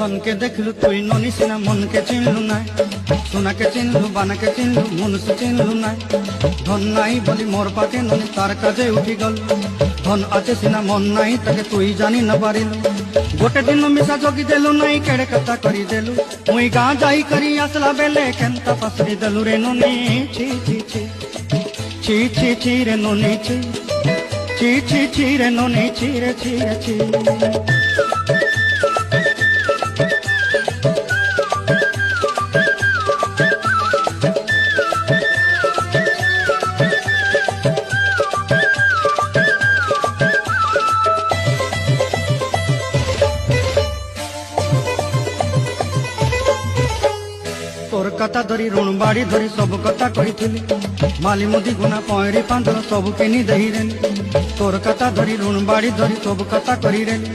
ধনকে দেখলু তুই ননি সিনা মনকে চিনলু নাই, সোনাকে চিনলু বানাকে চিনলু মনুষ্য চিনলু নাই। ধন নাই বলি মোর পাকে ননি তার কাজে উঠি গল, ধন আছে সিনা মন নাই তাকে তুই জানি না পারিলু। গোটে দিন মিশা জগি দেলু নাই কেড়ে কথা করি দেলু, মুই গাঁ যাই করি আসলা বেলে কেনতা পাসরি দেলু রে ননি। ছি ছি ছি ছি ছি ছি রে ননি ছি ছি ছি ছি রে ননি ছি রে ছি রে ছি। তোর কথা ধরি ঋণ বাড়ি ধরি সবু কথা কইছিলি, মালি মুদি গুনা পয়রি পাঁদর সবু কিনি দেই রেলি। তোর কথা ধরি ঋণ বাড়ি ধরি সবু কথা করি রেলি,